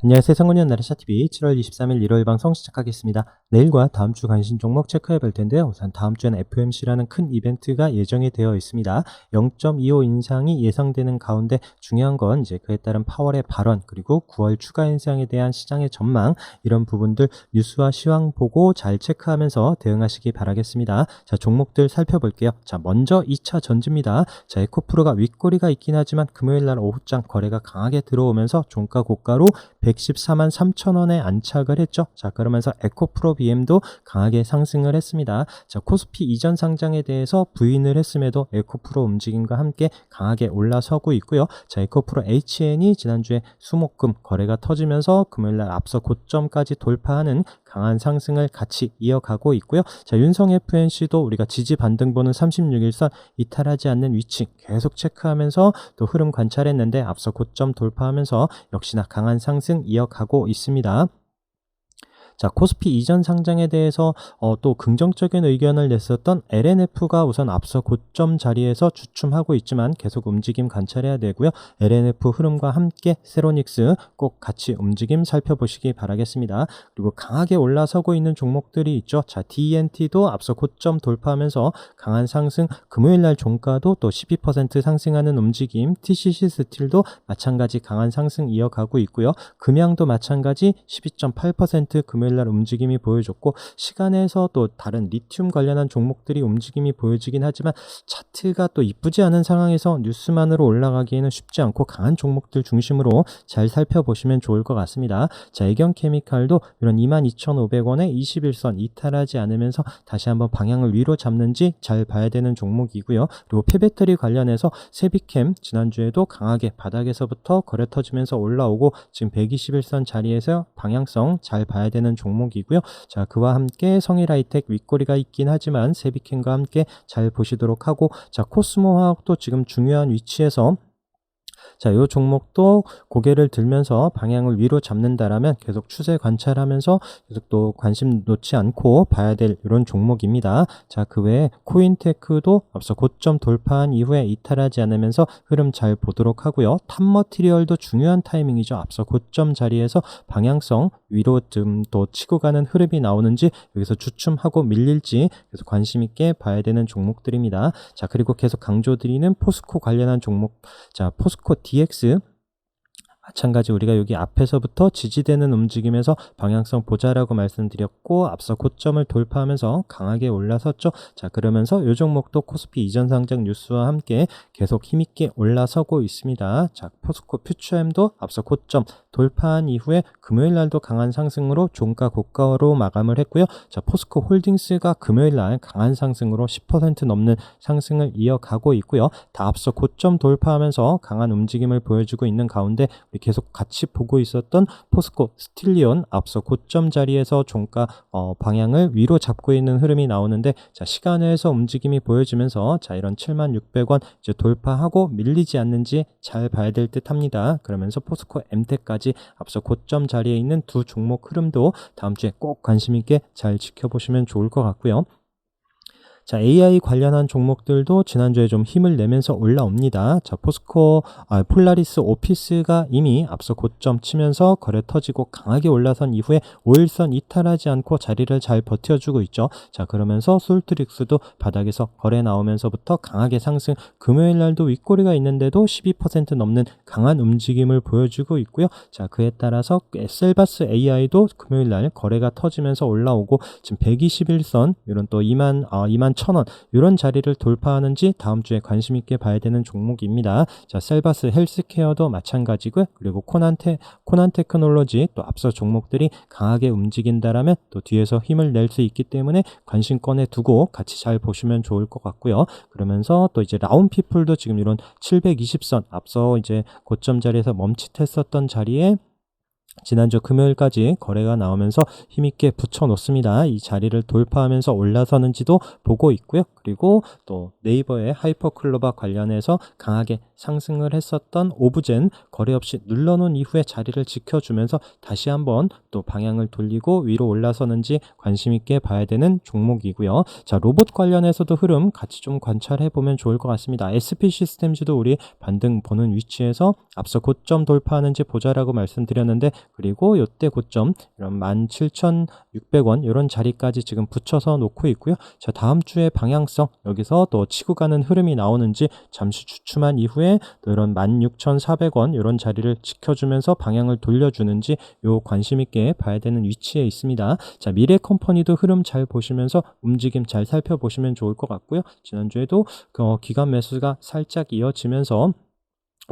안녕하세요. 상권이원 나래샤TV 7월 23일 일요일 방송 시작하겠습니다. 내일과 다음 주 관심 종목 체크해 볼 텐데요. 우선 다음 주엔 FOMC라는 큰 이벤트가 예정이 되어 있습니다. 0.25 인상이 예상되는 가운데 중요한 건 이제 그에 따른 파월의 발언, 그리고 9월 추가 인상에 대한 시장의 전망, 이런 부분들 뉴스와 시황 보고 잘 체크하면서 대응하시기 바라겠습니다. 자, 종목들 살펴볼게요. 자, 먼저 2차 전지입니다. 자, 에코프로가 윗꼬리가 있긴 하지만 금요일 날 오후장 거래가 강하게 들어오면서 종가 고가로 114만 3천원에 안착을 했죠. 자, 그러면서 에코프로 BM도 강하게 상승을 했습니다. 자, 코스피 이전 상장에 대해서 부인을 했음에도 에코프로 움직임과 함께 강하게 올라서고 있고요. 자, 에코프로 HN이 지난주에 수목금 거래가 터지면서 금요일날 앞서 고점까지 돌파하는 강한 상승을 같이 이어가고 있고요. 자, 윤성 FNC도 우리가 지지 반등 보는 36일선 이탈하지 않는 위치 계속 체크하면서 또 흐름 관찰했는데 앞서 고점 돌파하면서 역시나 강한 상승 이어가고 있습니다. 자, 코스피 이전 상장에 대해서 또 긍정적인 의견을 냈었던 LNF가 우선 앞서 고점 자리에서 주춤하고 있지만 계속 움직임 관찰해야 되고요. LNF 흐름과 함께 세로닉스 꼭 같이 움직임 살펴보시기 바라겠습니다. 그리고 강하게 올라서고 있는 종목들이 있죠. 자, DNT도 앞서 고점 돌파하면서 강한 상승, 금요일날 종가도 또 12% 상승하는 움직임, TCC 스틸도 마찬가지 강한 상승 이어가고 있고요. 금양도 마찬가지 12.8% 금요일날 움직임이 보여줬고, 시간에서 또 다른 리튬 관련한 종목들이 움직임이 보여지긴 하지만 차트가 또 이쁘지 않은 상황에서 뉴스만으로 올라가기에는 쉽지 않고 강한 종목들 중심으로 잘 살펴보시면 좋을 것 같습니다. 자, 애경케미칼도 이런 22,500원에 21선 이탈하지 않으면서 다시 한번 방향을 위로 잡는지 잘 봐야 되는 종목이고요. 그리고 폐배터리 관련해서 세비캠 지난주에도 강하게 바닥에서부터 거래 터지면서 올라오고 지금 121선 자리에서 방향성 잘 봐야 되는 종목이고요. 자, 그와 함께 성일하이텍 윗꼬리가 있긴 하지만 세비캠과 함께 잘 보시도록 하고, 자, 코스모화학도 지금 중요한 위치에서 자, 이 종목도 고개를 들면서 방향을 위로 잡는다라면 계속 추세 관찰하면서 계속 또 관심 놓지 않고 봐야 될 이런 종목입니다. 자, 그 외에 코인테크도 앞서 고점 돌파한 이후에 이탈하지 않으면서 흐름 잘 보도록 하고요. 탑머티리얼도 중요한 타이밍이죠. 앞서 고점 자리에서 방향성 위로 좀 또 치고 가는 흐름이 나오는지, 여기서 주춤하고 밀릴지 계속 관심 있게 봐야 되는 종목들입니다. 자, 그리고 계속 강조드리는 포스코 관련한 종목, 자, 포스코 DX 마찬가지 우리가 여기 앞에서부터 지지되는 움직임에서 방향성 보자라고 말씀드렸고, 앞서 고점을 돌파하면서 강하게 올라섰죠. 자, 그러면서 이 종목도 코스피 이전 상장 뉴스와 함께 계속 힘있게 올라서고 있습니다. 자, 포스코 퓨처엠도 앞서 고점 돌파한 이후에 금요일 날도 강한 상승으로 종가 고가로 마감을 했고요. 자, 포스코 홀딩스가 금요일 날 강한 상승으로 10% 넘는 상승을 이어가고 있고요. 다 앞서 고점 돌파하면서 강한 움직임을 보여주고 있는 가운데 우리 계속 같이 보고 있었던 포스코 스틸리온 앞서 고점 자리에서 종가 방향을 위로 잡고 있는 흐름이 나오는데, 자, 시간에서 움직임이 보여지면서 자, 이런 7600원 이제 돌파하고 밀리지 않는지 잘 봐야 될 듯 합니다. 그러면서 포스코 엠텍까지 앞서 고점 자리에 있는 두 종목 흐름도 다음 주에 꼭 관심 있게 잘 지켜보시면 좋을 것 같고요. 자, AI 관련한 종목들도 지난주에 좀 힘을 내면서 올라옵니다. 자, 폴라리스 오피스가 이미 앞서 고점 치면서 거래 터지고 강하게 올라선 이후에 5일선 이탈하지 않고 자리를 잘 버텨주고 있죠. 자, 그러면서 솔트릭스도 바닥에서 거래 나오면서부터 강하게 상승, 금요일 날도 윗꼬리가 있는데도 12% 넘는 강한 움직임을 보여주고 있고요. 자, 그에 따라서 셀바스 AI도 금요일 날 거래가 터지면서 올라오고 지금 121선 이런 또 21,000원 이런 자리를 돌파하는지 다음 주에 관심 있게 봐야 되는 종목입니다. 자, 셀바스 헬스케어도 마찬가지고요. 그리고 코난 테크놀로지 또 앞서 종목들이 강하게 움직인다라면 또 뒤에서 힘을 낼 수 있기 때문에 관심권에 두고 같이 잘 보시면 좋을 것 같고요. 그러면서 또 이제 라운피플도 지금 이런 720선 앞서 이제 고점 자리에서 멈칫했었던 자리에 지난주 금요일까지 거래가 나오면서 힘있게 붙여놓습니다. 이 자리를 돌파하면서 올라서는지도 보고 있고요. 그리고 또 네이버의 하이퍼클로바 관련해서 강하게 상승을 했었던 오브젠 거래 없이 눌러놓은 이후에 자리를 지켜주면서 다시 한번 또 방향을 돌리고 위로 올라서는지 관심 있게 봐야 되는 종목이고요. 자, 로봇 관련해서도 흐름 같이 좀 관찰해 보면 좋을 것 같습니다. SP 시스템즈도 우리 반등 보는 위치에서 앞서 고점 돌파하는지 보자라고 말씀드렸는데, 그리고 이때 고점 이런 17,600원 이런 자리까지 지금 붙여서 놓고 있고요. 자, 다음 주의 방향성 여기서 또 치고 가는 흐름이 나오는지 잠시 주춤한 이후에 또 이런 16,400원 이런 자리를 지켜주면서 방향을 돌려주는지 요 관심 있게 봐야 되는 위치에 있습니다. 자, 미래컴퍼니도 흐름 잘 보시면서 움직임 잘 살펴보시면 좋을 것 같고요. 지난주에도 기관 매수가 살짝 이어지면서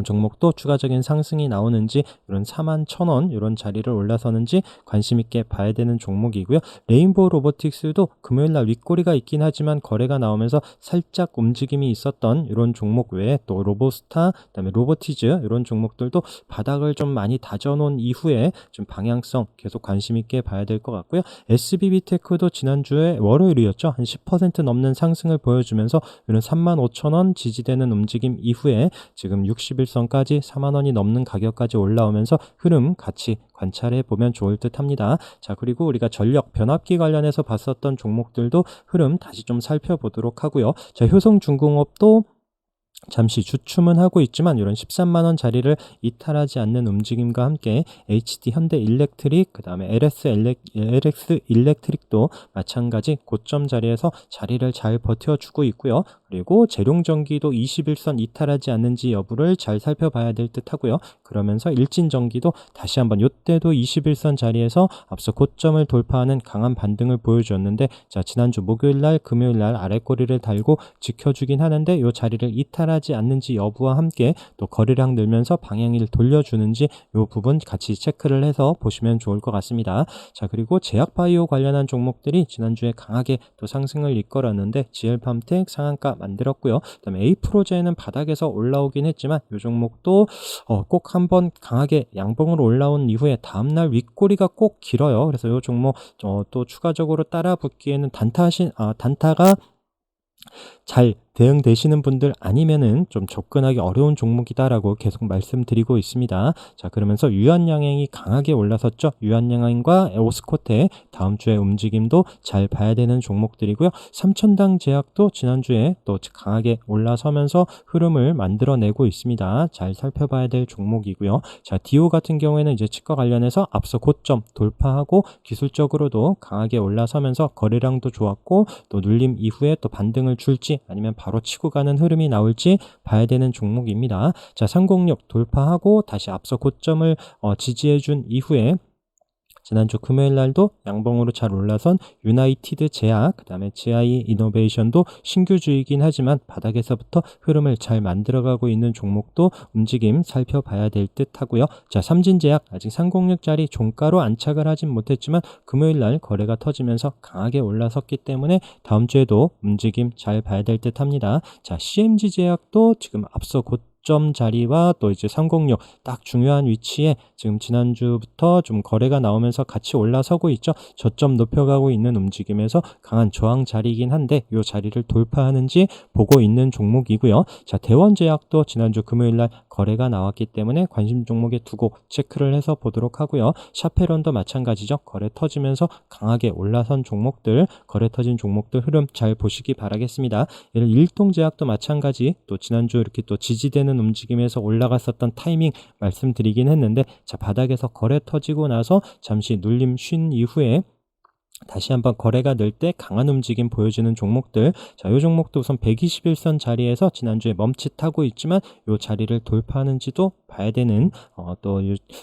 종목도 추가적인 상승이 나오는지 이런 41,000원 이런 자리를 올라서는지 관심 있게 봐야 되는 종목이고요. 레인보우 로보틱스도 금요일날 윗꼬리가 있긴 하지만 거래가 나오면서 살짝 움직임이 있었던 이런 종목 외에 또 로보스타, 그다음에 로보티즈 이런 종목들도 바닥을 좀 많이 다져놓은 이후에 좀 방향성 계속 관심 있게 봐야 될 것 같고요. SBB테크도 지난주에 월요일이었죠. 한 10% 넘는 상승을 보여주면서 이런 35,000원 지지되는 움직임 이후에 지금 60일선까지 4만원이 넘는 가격까지 올라오면서 흐름 같이 관찰해 보면 좋을 듯 합니다. 자, 그리고 우리가 전력 변압기 관련해서 봤었던 종목들도 흐름 다시 좀 살펴보도록 하고요. 자, 효성중공업도 잠시 주춤은 하고 있지만 이런 13만원 자리를 이탈하지 않는 움직임과 함께 HD 현대일렉트릭, 그 다음에 LS 일렉트릭도 마찬가지 고점 자리에서 자리를 잘 버텨주고 있고요. 그리고 재룡전기도 21선 이탈하지 않는지 여부를 잘 살펴봐야 될 듯 하고요. 그러면서 일진전기도 다시 한번 이때도 21선 자리에서 앞서 고점을 돌파하는 강한 반등을 보여주었는데, 자, 지난주 목요일날 금요일날 아랫꼬리를 달고 지켜주긴 하는데 이 자리를 이탈하지 않는지 여부와 함께 또 거래량 늘면서 방향을 돌려주는지 이 부분 같이 체크를 해서 보시면 좋을 것 같습니다. 자, 그리고 제약바이오 관련한 종목들이 지난주에 강하게 또 상승을 이끌었는데 GL팜텍 상한가 만들었고요. 그다음에 A프로제는 바닥에서 올라오긴 했지만 이 종목도 꼭 한번 강하게 양봉으로 올라온 이후에 다음날 윗꼬리가 꼭 길어요. 그래서 이 종목 또 추가적으로 따라 붙기에는 단타가 잘 대응되시는 분들 아니면은 좀 접근하기 어려운 종목이다라고 계속 말씀드리고 있습니다. 자, 그러면서 유한양행이 강하게 올라섰죠. 유한양행과 오스코테 다음 주에 움직임도 잘 봐야 되는 종목들이고요. 삼천당 제약도 지난주에 또 강하게 올라서면서 흐름을 만들어내고 있습니다. 잘 살펴봐야 될 종목이고요. 자, 디오 같은 경우에는 이제 치과 관련해서 앞서 고점 돌파하고 기술적으로도 강하게 올라서면서 거래량도 좋았고 또 눌림 이후에 또 반등을 줄지 아니면 바로 치고 가는 흐름이 나올지 봐야 되는 종목입니다. 자, 306 돌파하고 다시 앞서 고점을 지지해준 이후에 지난주 금요일 날도 양봉으로 잘 올라선 유나이티드 제약, 그 다음에 GI 이노베이션도 신규주이긴 하지만 바닥에서부터 흐름을 잘 만들어가고 있는 종목도 움직임 살펴봐야 될 듯 하고요. 자, 삼진제약 아직 306짜리 종가로 안착을 하진 못했지만 금요일 날 거래가 터지면서 강하게 올라섰기 때문에 다음 주에도 움직임 잘 봐야 될 듯 합니다. 자, CMG제약도 지금 앞서 고점 자리와 또 이제 306 딱 중요한 위치에 지금 지난주부터 좀 거래가 나오면서 같이 올라서고 있죠. 저점 높여가고 있는 움직임에서 강한 저항 자리이긴 한데 이 자리를 돌파하는지 보고 있는 종목이고요. 자, 대원제약도 지난주 금요일날 거래가 나왔기 때문에 관심 종목에 두고 체크를 해서 보도록 하고요. 샤페론도 마찬가지죠. 거래 터지면서 강하게 올라선 종목들, 거래 터진 종목들 흐름 잘 보시기 바라겠습니다. 예를 일동제약도 마찬가지 또 지난주 이렇게 또 지지되는 움직임에서 올라갔었던 타이밍 말씀드리긴 했는데, 자, 바닥에서 거래 터지고 나서 잠시 눌림 쉰 이후에 다시 한번 거래가 늘 때 강한 움직임 보여주는 종목들. 자, 이 종목도 우선 121선 자리에서 지난주에 멈칫하고 있지만 이 자리를 돌파하는지도 봐야 되는 또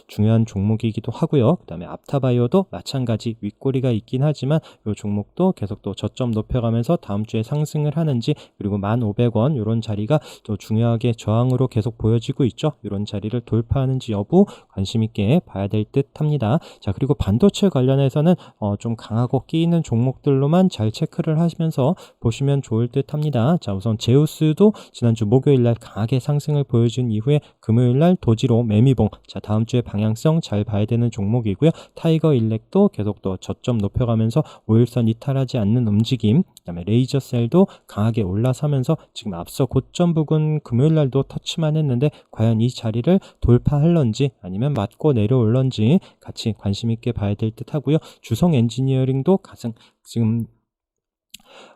중요한 종목이기도 하고요. 그 다음에 앞타바이오도 마찬가지 윗꼬리가 있긴 하지만 이 종목도 계속 또 저점 높여가면서 다음 주에 상승을 하는지, 그리고 1,500원 이런 자리가 또 중요하게 저항으로 계속 보여지고 있죠. 이런 자리를 돌파하는지 여부 관심 있게 봐야 될 듯 합니다. 자, 그리고 반도체 관련해서는 좀 강하고 비슷하고 끼이는 종목들로만 잘 체크를 하시면서 보시면 좋을 듯 합니다. 자, 우선 제우스도 지난주 목요일날 강하게 상승을 보여준 이후에 금요일날 도지로 매미봉. 자, 다음 주에 방향성 잘 봐야 되는 종목이고요. 타이거 일렉도 계속 또 저점 높여가면서 5일선 이탈하지 않는 움직임. 그다음에 레이저셀도 강하게 올라서면서 지금 앞서 고점 부근 금요일날도 터치만 했는데 과연 이 자리를 돌파할런지 아니면 맞고 내려올런지 같이 관심 있게 봐야 될 듯 하고요. 주성 엔지니어링도 지금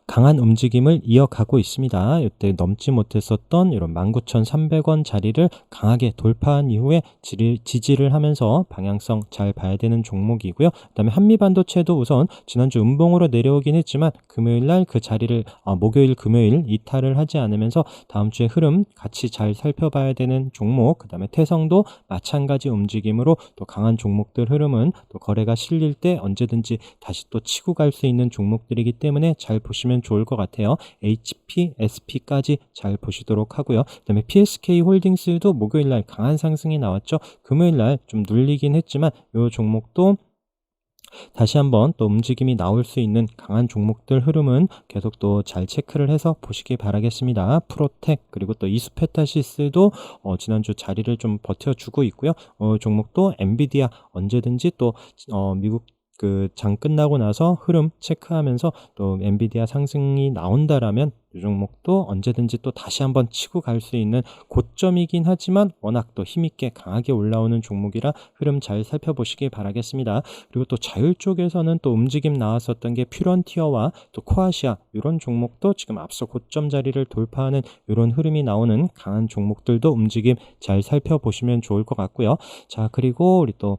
강한 움직임을 이어가고 있습니다. 이때 넘지 못했었던 이런 19,300원 자리를 강하게 돌파한 이후에 지지를 하면서 방향성 잘 봐야 되는 종목이고요. 그다음에 한미반도체도 우선 지난주 음봉으로 내려오긴 했지만 금요일날 그 자리를 목요일 금요일 이탈을 하지 않으면서 다음 주에 흐름 같이 잘 살펴봐야 되는 종목. 그다음에 태성도 마찬가지 움직임으로 또 강한 종목들 흐름은 또 거래가 실릴 때 언제든지 다시 또 치고 갈 수 있는 종목들이기 때문에 잘 보시면 좋을 것 같아요. HP, SP까지 잘 보시도록 하고요. 그다음에 PSK 홀딩스도 목요일날 강한 상승이 나왔죠. 금요일날 좀 눌리긴 했지만 이 종목도 다시 한번 또 움직임이 나올 수 있는 강한 종목들 흐름은 계속 또 잘 체크를 해서 보시기 바라겠습니다. 프로텍 그리고 또 이수페타시스도 지난주 자리를 좀 버텨주고 있고요. 종목도 엔비디아 언제든지 또 미국 그 장 끝나고 나서 흐름 체크하면서 또 엔비디아 상승이 나온다라면 이 종목도 언제든지 또 다시 한번 치고 갈 수 있는 고점이긴 하지만 워낙 또 힘있게 강하게 올라오는 종목이라 흐름 잘 살펴보시기 바라겠습니다. 그리고 또 자율 쪽에서는 또 움직임 나왔었던 게 퓨런티어와 또 코아시아 이런 종목도 지금 앞서 고점 자리를 돌파하는 이런 흐름이 나오는 강한 종목들도 움직임 잘 살펴보시면 좋을 것 같고요. 자, 그리고 우리 또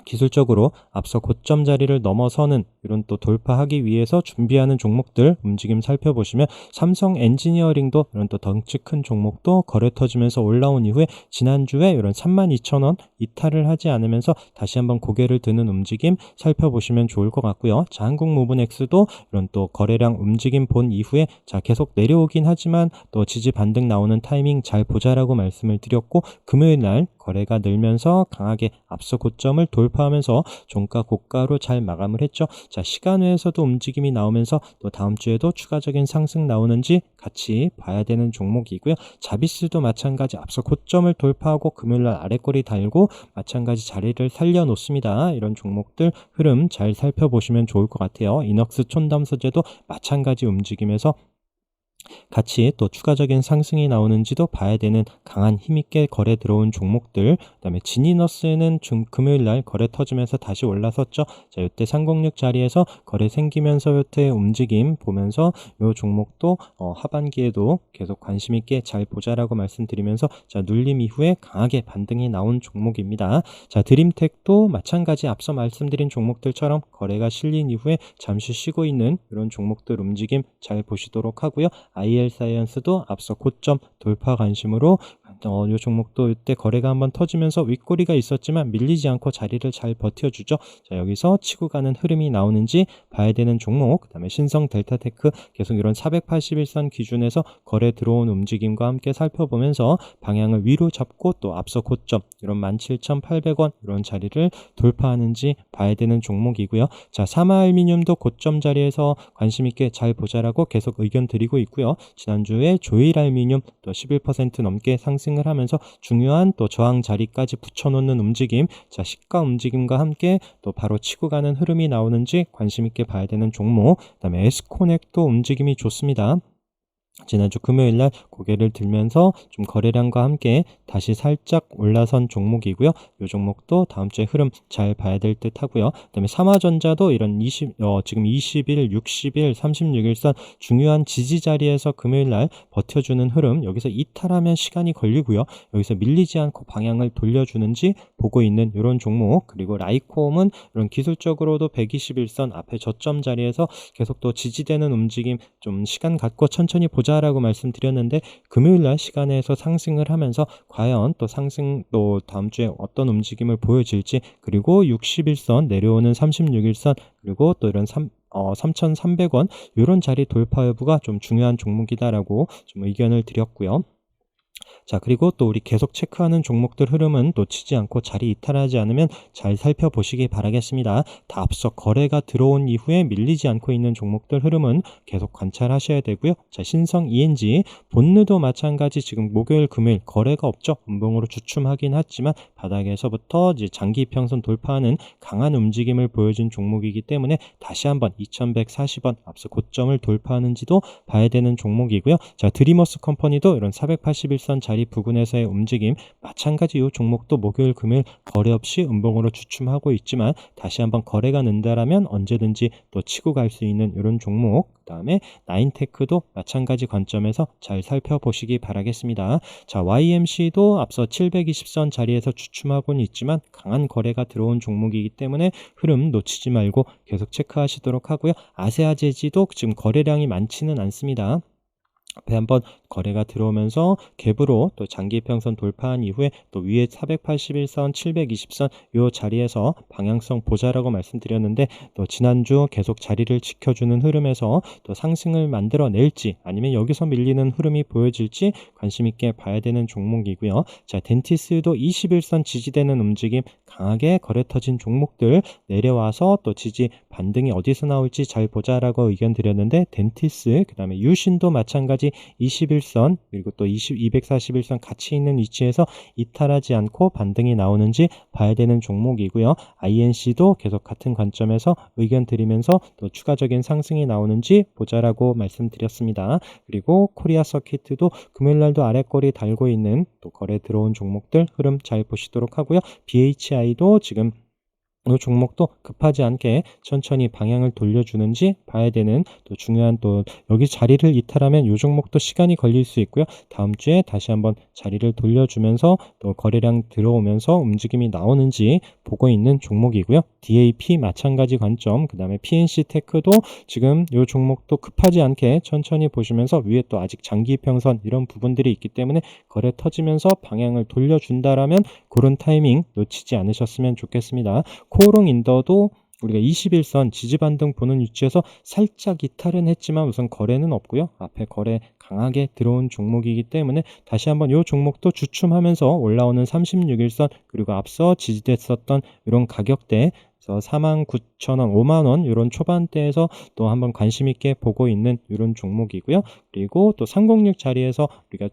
기술적으로 앞서 고점 자리를 넘어서는 이런 또 돌파하기 위해서 준비하는 종목들 움직임 살펴보시면 삼성 엔지니어링도 이런 또 덩치 큰 종목도 거래 터지면서 올라온 이후에 지난주에 이런 32,000원 이탈을 하지 않으면서 다시 한번 고개를 드는 움직임 살펴보시면 좋을 것 같고요. 자, 한국무브넥스도 이런 또 거래량 움직임 본 이후에 자 계속 내려오긴 하지만 또 지지 반등 나오는 타이밍 잘 보자라고 말씀을 드렸고 금요일 날 거래가 늘면서 강하게 앞서 고점을 돌파하면서 종가 고가로 잘 마감을 했죠. 자, 시간외에서도 움직임이 나오면서 또 다음 주에도 추가적인 상승 나오는지 같이 봐야 되는 종목이고요. 자비스도 마찬가지 앞서 고점을 돌파하고 금요일날 아래꼬리 달고 마찬가지 자리를 살려놓습니다. 이런 종목들 흐름 잘 살펴보시면 좋을 것 같아요. 이넉스 촌담소재도 마찬가지 움직임에서 같이 또 추가적인 상승이 나오는지도 봐야 되는 강한 힘있게 거래 들어온 종목들. 그다음에 지니너스는 금요일날 거래 터지면서 다시 올라섰죠. 자, 이때 306 자리에서 거래 생기면서부터의 움직임 보면서 이 종목도 하반기에도 계속 관심 있게 잘 보자라고 말씀드리면서 자, 눌림 이후에 강하게 반등이 나온 종목입니다. 자, 드림텍도 마찬가지 앞서 말씀드린 종목들처럼 거래가 실린 이후에 잠시 쉬고 있는 이런 종목들 움직임 잘 보시도록 하고요. IL사이언스도 앞서 고점 돌파 관심으로 이 종목도 이때 거래가 한번 터지면서 윗꼬리가 있었지만 밀리지 않고 자리를 잘 버텨주죠. 자, 여기서 치고 가는 흐름이 나오는지 봐야 되는 종목. 그다음에 신성 델타테크 계속 이런 481선 기준에서 거래 들어온 움직임과 함께 살펴보면서 방향을 위로 잡고 또 앞서 고점 이런 17,800원 이런 자리를 돌파하는지 봐야 되는 종목이고요. 자, 사마알미늄도 고점 자리에서 관심 있게 잘 보자라고 계속 의견 드리고 있고요. 지난주에 조일알미늄 또 11% 넘게 상승을 하면서 중요한 또 저항 자리까지 붙여놓는 움직임, 자, 시가 움직임과 함께 또 바로 치고 가는 흐름이 나오는지 관심 있게 봐야 되는 종목. 그다음에 에스코넥도 움직임이 좋습니다. 지난주 금요일날 고개를 들면서 좀 거래량과 함께 다시 살짝 올라선 종목이고요. 이 종목도 다음 주에 흐름 잘 봐야 될 듯 하고요. 그다음에 삼화전자도 이런 지금 20일, 60일, 36일선 중요한 지지 자리에서 금요일날 버텨주는 흐름, 여기서 이탈하면 시간이 걸리고요. 여기서 밀리지 않고 방향을 돌려주는지 보고 있는 이런 종목. 그리고 라이코홈은 이런 기술적으로도 121선 앞에 저점 자리에서 계속 또 지지되는 움직임, 좀 시간 갖고 천천히 보자라고 말씀드렸는데 금요일날 시간에서 상승을 하면서 과연 또 상승 또 다음 주에 어떤 움직임을 보여질지, 그리고 61선 내려오는 36일선 그리고 또 이런 3,300원 이런 자리 돌파 여부가 좀 중요한 종목이다라고 좀 의견을 드렸고요. 자, 그리고 또 우리 계속 체크하는 종목들 흐름은 놓치지 않고 자리 이탈하지 않으면 잘 살펴보시기 바라겠습니다. 다 앞서 거래가 들어온 이후에 밀리지 않고 있는 종목들 흐름은 계속 관찰하셔야 되고요. 자, 신성 ENG, 본느도 마찬가지 지금 목요일, 금요일 거래가 없죠. 음봉으로 주춤하긴 하지만 바닥에서부터 이제 장기 이평선 돌파하는 강한 움직임을 보여준 종목이기 때문에 다시 한번 2140원 앞서 고점을 돌파하는지도 봐야 되는 종목이고요. 자, 드리머스 컴퍼니도 이런 481선 자리 부근에서의 움직임 마찬가지 이 종목도 목요일, 금요일 거래 없이 음봉으로 주춤하고 있지만 다시 한번 거래가 는다라면 언제든지 또 치고 갈 수 있는 이런 종목. 그 다음에 나인테크도 마찬가지 관점에서 잘 살펴보시기 바라겠습니다. 자, YMC도 앞서 720선 자리에서 주춤하고는 있지만 강한 거래가 들어온 종목이기 때문에 흐름 놓치지 말고 계속 체크하시도록 하고요. 아세아제지도 지금 거래량이 많지는 않습니다. 앞에 한번 거래가 들어오면서 갭으로 또 장기 이평선 돌파한 이후에 또 위에 481선, 720선 이 자리에서 방향성 보자라고 말씀드렸는데 또 지난주 계속 자리를 지켜주는 흐름에서 또 상승을 만들어낼지 아니면 여기서 밀리는 흐름이 보여질지 관심 있게 봐야 되는 종목이고요. 자, 덴티스도 21선 지지되는 움직임 강하게 거래 터진 종목들 내려와서 또 지지 반등이 어디서 나올지 잘 보자라고 의견 드렸는데 덴티스 그 다음에 유신도 마찬가지 21선 그리고 또 241선 같이 있는 위치에서 이탈하지 않고 반등이 나오는지 봐야 되는 종목이고요. INC도 계속 같은 관점에서 의견 드리면서 또 추가적인 상승이 나오는지 보자라고 말씀드렸습니다. 그리고 코리아 서킷도 금요일날도 아래꼬리 달고 있는 또 거래 들어온 종목들 흐름 잘 보시도록 하고요. BHI도 지금 이 종목도 급하지 않게 천천히 방향을 돌려주는지 봐야 되는 또 중요한 또 여기 자리를 이탈하면 이 종목도 시간이 걸릴 수 있고요. 다음 주에 다시 한번 자리를 돌려주면서 또 거래량 들어오면서 움직임이 나오는지 보고 있는 종목이고요. DAP 마찬가지 관점, 그 다음에 PNC테크도 지금 이 종목도 급하지 않게 천천히 보시면서 위에 또 아직 장기 이평선 이런 부분들이 있기 때문에 거래 터지면서 방향을 돌려준다라면 그런 타이밍 놓치지 않으셨으면 좋겠습니다. 코오롱 인더도 우리가 21선 지지반등 보는 위치에서 살짝 이탈은 했지만 우선 거래는 없고요. 앞에 거래 강하게 들어온 종목이기 때문에 다시 한번 이 종목도 주춤하면서 올라오는 36일선 그리고 앞서 지지됐었던 이런 가격대 49,000원, 5만원 이런 초반대에서 또 한번 관심 있게 보고 있는 이런 종목이고요. 그리고 또 306 자리에서 우리가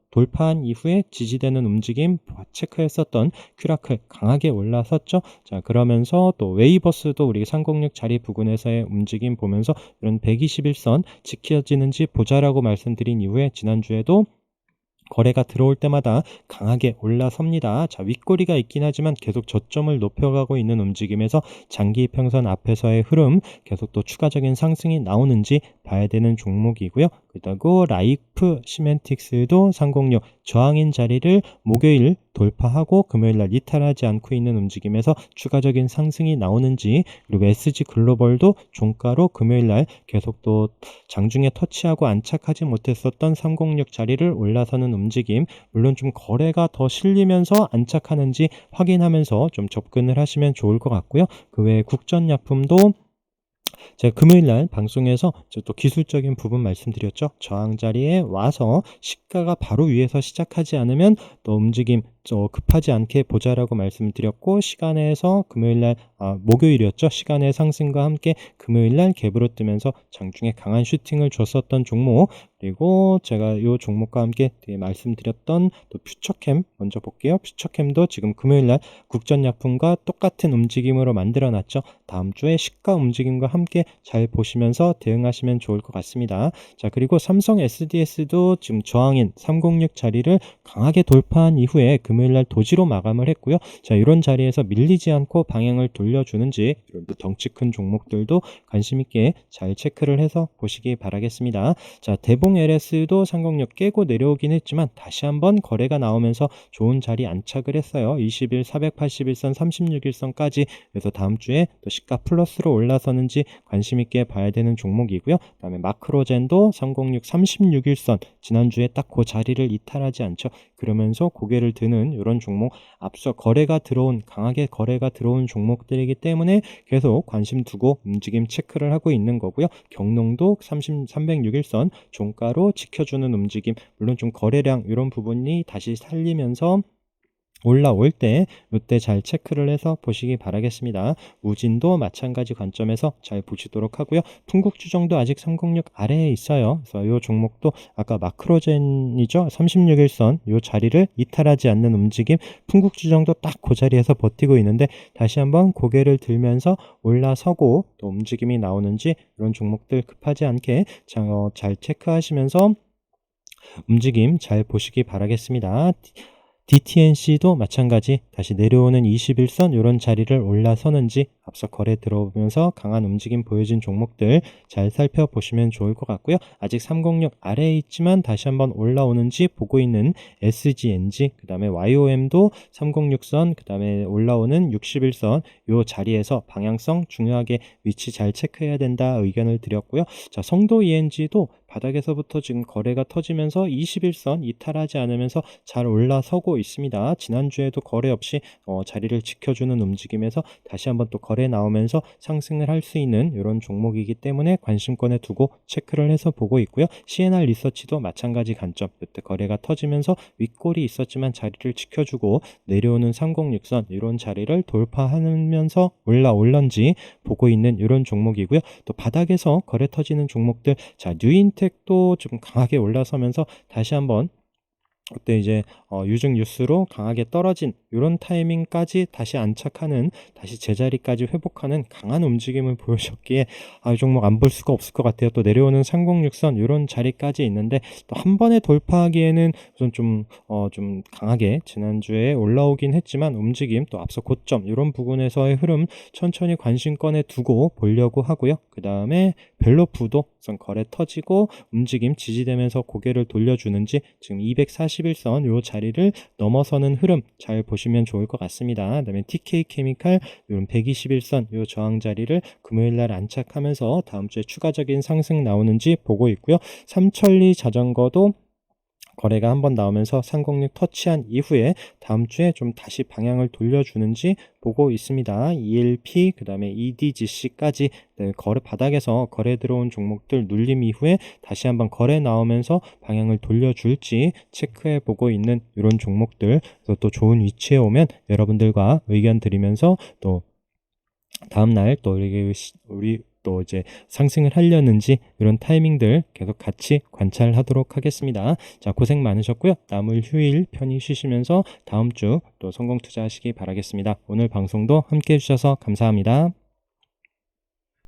돌파한 이후에 지지되는 움직임 체크했었던 큐라클 강하게 올라섰죠. 자, 그러면서 또 웨이버스도 우리 306 자리 부근에서의 움직임 보면서 이런 121선 지켜지는지 보자라고 말씀드린 이후에 지난주에도 거래가 들어올 때마다 강하게 올라섭니다. 자, 윗꼬리가 있긴 하지만 계속 저점을 높여가고 있는 움직임에서 장기 평선 앞에서의 흐름 계속 또 추가적인 상승이 나오는지 봐야 되는 종목이고요. 그리고 라이프 시멘틱스도 306 저항인 자리를 목요일 돌파하고 금요일날 이탈하지 않고 있는 움직임에서 추가적인 상승이 나오는지 그리고 SG 글로벌도 종가로 금요일날 계속 또 장중에 터치하고 안착하지 못했었던 306 자리를 올라서는 움직임 물론 좀 거래가 더 실리면서 안착하는지 확인하면서 좀 접근을 하시면 좋을 것 같고요. 그 외에 국전약품도 제가 금요일날 방송에서 또 기술적인 부분 말씀드렸죠. 저항 자리에 와서 시가가 바로 위에서 시작하지 않으면 또 움직임 급하지 않게 보자라고 말씀드렸고 시간에서 금요일날 목요일이었죠. 시간의 상승과 함께 금요일날 갭으로 뜨면서 장중에 강한 슈팅을 줬었던 종목 그리고 제가 이 종목과 함께 말씀드렸던 또 퓨처캠 먼저 볼게요. 퓨처캠도 지금 금요일날 국전약품과 똑같은 움직임으로 만들어놨죠. 다음 주에 시가 움직임과 함께 잘 보시면서 대응하시면 좋을 것 같습니다. 자, 그리고 삼성 SDS도 지금 저항인 306 자리를 강하게 돌파한 이후에 금요일날 도지로 마감을 했고요. 자, 이런 자리에서 밀리지 않고 방향을 돌려주는지 이런 덩치 큰 종목들도 관심 있게 잘 체크를 해서 보시기 바라겠습니다. 자, 대봉 LS도 306 깨고 내려오긴 했지만 다시 한번 거래가 나오면서 좋은 자리 안착을 했어요. 20일 481선 36일선까지 그래서 다음 주에 또 시가 플러스로 올라서는지 관심 있게 봐야 되는 종목이고요. 그다음에 마크로젠도 306 36일선 지난주에 딱 그 자리를 이탈하지 않죠. 그러면서 고개를 드는 이런 종목, 앞서 강하게 거래가 들어온 종목들이기 때문에 계속 관심 두고 움직임 체크를 하고 있는 거고요. 경농도 306일선 종가로 지켜주는 움직임, 물론 좀 거래량 이런 부분이 다시 살리면서 올라올 때 이때 잘 체크를 해서 보시기 바라겠습니다. 우진도 마찬가지 관점에서 잘 보시도록 하고요. 풍국주정도 아직 306 아래에 있어요. 그래서 이 종목도 아까 마크로젠이죠. 36일선 이 자리를 이탈하지 않는 움직임, 풍국주정도 딱 그 자리에서 버티고 있는데 다시 한번 고개를 들면서 올라서고 또 움직임이 나오는지 이런 종목들 급하지 않게 잘 체크하시면서 움직임 잘 보시기 바라겠습니다. DTNC도 마찬가지 다시 내려오는 21선 이런 자리를 올라서는지 앞서 거래 들어오면서 강한 움직임 보여진 종목들 잘 살펴보시면 좋을 것 같고요. 아직 306 아래에 있지만 다시 한번 올라오는지 보고 있는 SGNG, 그 다음에 YOM도 306선, 그 다음에 올라오는 61선 이 자리에서 방향성 중요하게 위치 잘 체크해야 된다 의견을 드렸고요. 자, 성도 ENG도 바닥에서부터 지금 거래가 터지면서 21선 이탈하지 않으면서 잘 올라서고 있습니다. 지난주에도 거래 없이 자리를 지켜주는 움직임에서 다시 한번 또 거래 나오면서 상승을 할 수 있는 이런 종목이기 때문에 관심권에 두고 체크를 해서 보고 있고요. CNR 리서치도 마찬가지 관점, 이때 거래가 터지면서 윗골이 있었지만 자리를 지켜주고 내려오는 306선 이런 자리를 돌파하면서 올라올런지 보고 있는 이런 종목이고요. 또 바닥에서 거래 터지는 종목들, 자, 뉴인텍도 좀 강하게 올라서면서 다시 한번 그때 이제 유증 뉴스로 강하게 떨어진 이런 타이밍까지 다시 안착하는, 다시 제자리까지 회복하는 강한 움직임을 보여줬기에 이 종목 안 볼 수가 없을 것 같아요. 또 내려오는 306선 이런 자리까지 있는데 또 한 번에 돌파하기에는 우선 좀 강하게 지난주에 올라오긴 했지만 움직임, 또 앞서 고점 이런 부분에서의 흐름 천천히 관심권에 두고 보려고 하고요. 그 다음에 벨로프도 우선 거래 터지고 움직임 지지되면서 고개를 돌려주는지 지금 241선 요 자리를 넘어서는 흐름 잘 보시면 좋을 것 같습니다. 그 다음에 TK케미칼 이런 121선 요 저항 자리를 금요일날 안착하면서 다음 주에 추가적인 상승 나오는지 보고 있고요. 삼천리 자전거도 거래가 한번 나오면서 306 터치한 이후에 다음 주에 좀 다시 방향을 돌려주는지 보고 있습니다. ELP, 그 다음에 EDGC까지 거래 바닥에서 거래 들어온 종목들 눌림 이후에 다시 한번 거래 나오면서 방향을 돌려줄지 체크해 보고 있는 이런 종목들, 그래서 또 좋은 위치에 오면 여러분들과 의견 드리면서 또 다음날 또 우리 또 이제 상승을 하려는지 이런 타이밍들 계속 같이 관찰하도록 하겠습니다. 자, 고생 많으셨고요. 남을 휴일 편히 쉬시면서 다음 주 또 성공 투자하시기 바라겠습니다. 오늘 방송도 함께 해주셔서 감사합니다.